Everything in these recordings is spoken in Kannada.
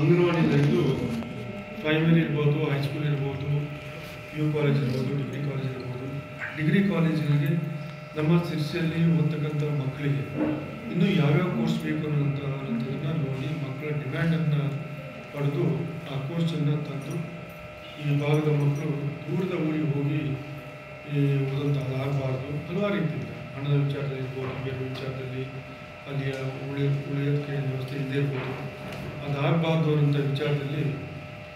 ಅಂಗನವಾಡಿಯಲ್ಲಿದ್ದು ಪ್ರೈಮರಿ ಇರ್ಬೋದು, ಹೈಸ್ಕೂಲ್ ಇರ್ಬೋದು, ಯು ಕಾಲೇಜ್ ಇರ್ಬೋದು, ಡಿಗ್ರಿ ಕಾಲೇಜ್ ಇರ್ಬೋದು. ಡಿಗ್ರಿ ಕಾಲೇಜಿಗೆ ನಮ್ಮ ಶಿರ್ಸಿಯಲ್ಲಿ ಓದ್ತಕ್ಕಂಥ ಮಕ್ಕಳಿಗೆ ಇನ್ನೂ ಯಾವ್ಯಾವ ಕೋರ್ಸ್ ಬೇಕು ಅನ್ನೋಂಥದ್ದನ್ನು ನೋಡಿ ಮಕ್ಕಳ ಡಿಮ್ಯಾಂಡನ್ನು ಪಡೆದು ಆ ಕೋರ್ಸನ್ನು ತಂದು ಈ ಭಾಗದ ಮಕ್ಕಳು ದೂರದ ಊರಿಗೆ ಹೋಗಿ ಓದಂಥದ್ದಾಗಬಾರ್ದು. ಹಲವಾರು ರೀತಿಯಿಂದ ಹಣದ ವಿಚಾರದಲ್ಲಿ ಇರ್ಬೋದು, ಬೇರೆ ವಿಚಾರದಲ್ಲಿ ಅಲ್ಲಿಯ ಉಳಿಯೋದಕ್ಕೆ ವ್ಯವಸ್ಥೆ ಇಲ್ಲದೇ ಇರ್ಬೋದು. ಅದಾಗಬಾರ್ದು ಅನ್ನೋಂಥ ವಿಚಾರದಲ್ಲಿ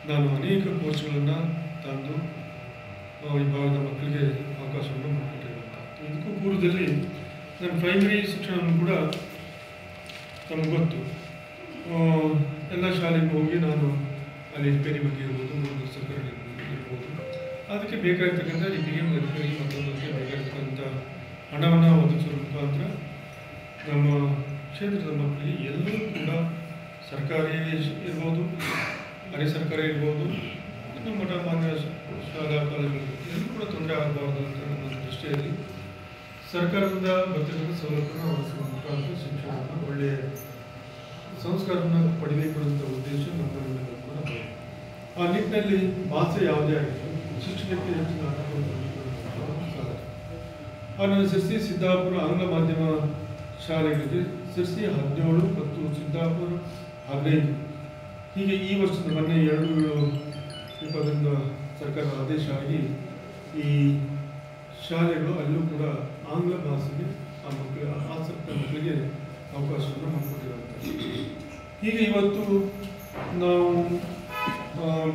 ನಾನು ಅನೇಕ ಕೋರ್ಸ್ಗಳನ್ನು ತಂದು ಈ ಭಾಗದ ಮಕ್ಕಳಿಗೆ ಅವಕಾಶವನ್ನು ಮಾಡಿಕೊಟ್ಟಿರುವಂಥದ್ದು. ಇದಕ್ಕೂ ಪೂರ್ವದಲ್ಲಿ ನಾನು ಪ್ರೈಮರಿ ಶಿಕ್ಷಣವನ್ನು ಕೂಡ ನಮ್ಗೆ ಗೊತ್ತು. ಎಲ್ಲ ಶಾಲೆಗೆ ಹೋಗಿ ನಾನು ಅಲ್ಲಿ ರಿಪೇರಿ ಬಗ್ಗೆ ಇರ್ಬೋದು, ಮೂರು ಸರ್ಕಾರ ಇರ್ಬೋದು, ಅದಕ್ಕೆ ಬೇಕಾಗಿರ್ತಕ್ಕಂಥ ರೀತಿಗೆ ರಿಪೇರಿ ಮತ್ತೊಂದಕ್ಕೆ ಬೇಕಾಗಿರ್ತಕ್ಕಂಥ ಹಣವನ್ನು ಒದಗಿಸೋ ಮುಖಾಂತರ ನಮ್ಮ ಕ್ಷೇತ್ರದ ಮಕ್ಕಳಿಗೆ ಎಲ್ಲರೂ ಕೂಡ ಸರ್ಕಾರಿ ಇರ್ಬೋದು, ಅರೆ ಸರ್ಕಾರಿ ಇರ್ಬೋದು, ನಮ್ಮ ಮಠ ಮಾನ್ಯ ಶಾಲಾ ಕಾಲೇಜುಗಳು ಎಲ್ಲರೂ ಕೂಡ ತೊಂದರೆ ಆಗಬಾರ್ದು ಅಂತ ನನ್ನ ದೃಷ್ಟಿಯಲ್ಲಿ ಸರ್ಕಾರದಿಂದ ಬರ್ತಕ್ಕಂಥ ಸವಲತ್ತನ್ನು ಒದಗಿಸುವ ಮುಖಾಂತರ ಶಿಕ್ಷಣವನ್ನು ಒಳ್ಳೆಯ ಸಂಸ್ಕಾರವನ್ನು ಪಡಿಬೇಕು ಅನ್ನೋ ಉದ್ದೇಶ ನಮ್ಮಲ್ಲಿ ಕೂಡ ಇದೆ. ಆ ನಿಟ್ಟಿನಲ್ಲಿ ಭಾಷೆ ಯಾವುದೇ ಆಗಿತ್ತು ಶಿಕ್ಷಣಕ್ಕೆ ಹೆಚ್ಚಿನ ನನ್ನ ಶಿರ್ಸಿ ಸಿದ್ದಾಪುರ ಆಂಗ್ಲ ಮಾಧ್ಯಮ ಶಾಲೆಗಳಿಗೆ ಶಿರ್ಸಿ 17 ಮತ್ತು ಸಿದ್ದಾಪುರ 15 ಹೀಗೆ ಈ ವರ್ಷದ ಮೊನ್ನೆ 2/7/20 ಸರ್ಕಾರ ಆದೇಶ ಆಗಿ ಈ ಶಾಲೆಗಳು ಅಲ್ಲೂ ಕೂಡ ಆಂಗ್ಲ ಭಾಷೆಗೆ ಆ ಮಕ್ಕಳ ಆಸಕ್ತ ಮಕ್ಕಳಿಗೆ ಅವಕಾಶವನ್ನು ಮಾಡಿಕೊಟ್ಟಿರುವಂಥದ್ದು. ಹೀಗೆ ಇವತ್ತು ನಾವು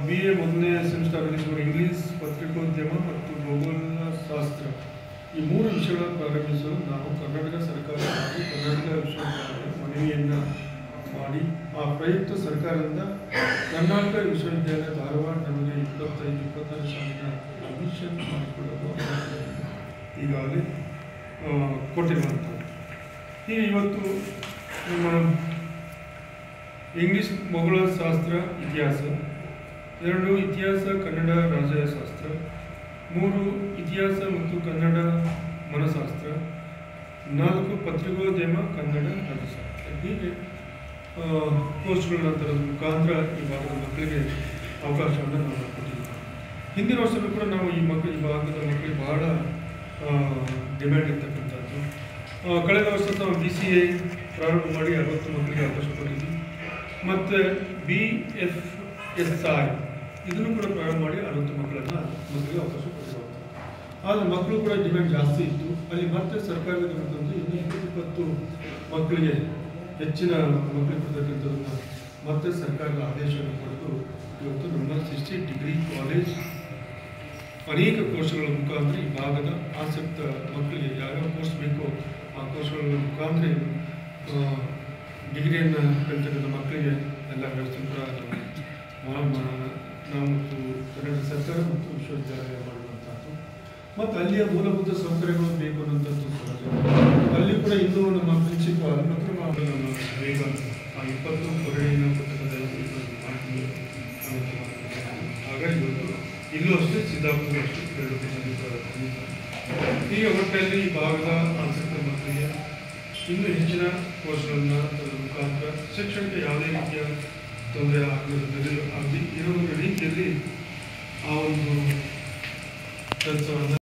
BA 1ನೇ ಸೆಮಿಸ್ಟರ್ ಇಂಗ್ಲೀಷ್, ಪತ್ರಿಕೋದ್ಯಮ ಮತ್ತು ಭೂಗೋಳಶಾಸ್ತ್ರ ಈ 3 ವಿಷಯಗಳನ್ನು ಪ್ರಾರಂಭಿಸಲು ನಾವು ಕರ್ನಾಟಕ ಸರ್ಕಾರ ಹಾಗೂ ಕರ್ನಾಟಕ ವಿಶ್ವವಿದ್ಯಾಲಯ ಮನವಿಯನ್ನು ಮಾಡಿ ಆ ಪ್ರಯುಕ್ತ ಸರ್ಕಾರದಿಂದ ಕರ್ನಾಟಕ ವಿಶ್ವವಿದ್ಯಾಲಯ ಧಾರವಾಡ ನಮಗೆ 25-26 ಸಾಲಿನ ಅಡ್ಮಿಷನ್ ಮಾಡಿಕೊಳ್ಳಲು ಈಗಾಗಲೇ ಕೊಟ್ಟಿರುವಂಥದ್ದು. ಹೀಗೆ ಇವತ್ತು ನಮ್ಮ ಇಂಗ್ಲೀಷ್ ಭೂಗೋಳಶಾಸ್ತ್ರ ಇತಿಹಾಸ, 2 ಇತಿಹಾಸ ಕನ್ನಡ ರಾಜ್ಯಶಾಸ್ತ್ರ, 3 ಇತಿಹಾಸ ಮತ್ತು ಕನ್ನಡ ಮನಶಾಸ್ತ್ರ, 4 ಪತ್ರಿಕೋದ್ಯಮ ಕನ್ನಡ ರಾಜ್ಯಶಾಸ್ತ್ರ ಹೀಗೆ ಕೋರ್ಸ್ಗಳನ್ನ ತರೋದ್ರ ಮುಖಾಂತರ ಈ ಭಾಗದ ಮಕ್ಕಳಿಗೆ ಅವಕಾಶವನ್ನು ನಾವು ಕೊಟ್ಟಿದ್ದೀವಿ. ಹಿಂದಿನ ವರ್ಷದಲ್ಲೂ ಕೂಡ ನಾವು ಈ ಭಾಗದ ಮಕ್ಕಳಿಗೆ ಬಹಳ ಡಿಮ್ಯಾಂಡ್ ಇರ್ತಕ್ಕಂಥದ್ದು. ಕಳೆದ ವರ್ಷ ನಾವು BCA ಪ್ರಾರಂಭ ಮಾಡಿ 60 ಮಕ್ಕಳಿಗೆ ಅವಕಾಶ ಕೊಟ್ಟಿದ್ವಿ. ಮತ್ತು BFSI ಇದನ್ನು ಕೂಡ ಪ್ರಾರಂಭ ಮಾಡಿ 60 ಮಕ್ಕಳಿಗೆ ಅವಕಾಶ ಕೊಟ್ಟಿರುವಂಥದ್ದು. ಆದರೆ ಮಕ್ಕಳು ಕೂಡ ಡಿಮ್ಯಾಂಡ್ ಜಾಸ್ತಿ ಇತ್ತು. ಅಲ್ಲಿ ಮತ್ತೆ ಸರ್ಕಾರದ ಗಮನದಲ್ಲಿ ಇನ್ನೂ 20 ಮಕ್ಕಳಿಗೆ ಹೆಚ್ಚಿನ ಮಕ್ಕಳಿಗೆ ಕೊಡ್ತಕ್ಕಂಥದ್ದನ್ನು ಮತ್ತೆ ಸರ್ಕಾರದ ಆದೇಶವನ್ನು ಪಡೆದು ಇವತ್ತು ನಮ್ಮ ಶಿರ್ಸಿ ಡಿಗ್ರಿ ಕಾಲೇಜ್ ಅನೇಕ ಕೋರ್ಸ್ಗಳ ಮುಖಾಂತರ ಈ ಭಾಗದ ಆಸಕ್ತ ಮಕ್ಕಳಿಗೆ ಯಾವ್ಯಾವ ಕೋರ್ಸ್ ಬೇಕೋ ಆ ಕೋರ್ಸ್ಗಳ ಮುಖಾಂತರ ಡಿಗ್ರಿಯನ್ನು ಕಲಿತಕ್ಕಂಥ ಮಕ್ಕಳಿಗೆ ಎಲ್ಲ ವ್ಯವಸ್ಥೆ ಕೂಡ ನಾವು ಮತ್ತು ಕರ್ನಾಟಕ ಸರ್ಕಾರ ಮತ್ತು ವಿಶ್ವವಿದ್ಯಾಲಯ ಮಾಡುವಂಥದ್ದು. ಮತ್ತು ಅಲ್ಲಿಯ ಮೂಲಭೂತ ಸೌಕರ್ಯಗಳು ಬೇಕು ಅನ್ನೋಂಥದ್ದು ಸಹಜ. ಅಲ್ಲಿ ಕೂಡ ಇನ್ನೂ ನಮ್ಮ ಪ್ರಿನ್ಸಿಪಾಲ್ ಮತ್ತು ನಮ್ಮ ಬೇಗ ಆ 20 ಕೊರಡಿನ ಪುಸ್ತಕದ ಮಾಹಿತಿ ಹಾಗಾಗಿ ಇವತ್ತು ಇಲ್ಲೂ ಅಷ್ಟೇ, ಸಿದ್ದಾಪುರ ಅಷ್ಟೇ 2 ಹೀಗೆ ಒಟ್ಟಲ್ಲಿ ಈ ಭಾಗದ ಆಸಕ್ತ ಮಕ್ಕಳಿಗೆ ಇನ್ನೂ ಹೆಚ್ಚಿನ ಕೋರ್ಸ್ಗಳನ್ನು ತರುವ ಮುಖಾಂತರ ಶಿಕ್ಷಣಕ್ಕೆ ಯಾವುದೇ ರೀತಿಯ ತೊಂದರೆ ಆಗದಿರೋ ಒಂದು ರೀತಿಯಲ್ಲಿ ಆ ಒಂದು ಕೆಲಸವನ್ನು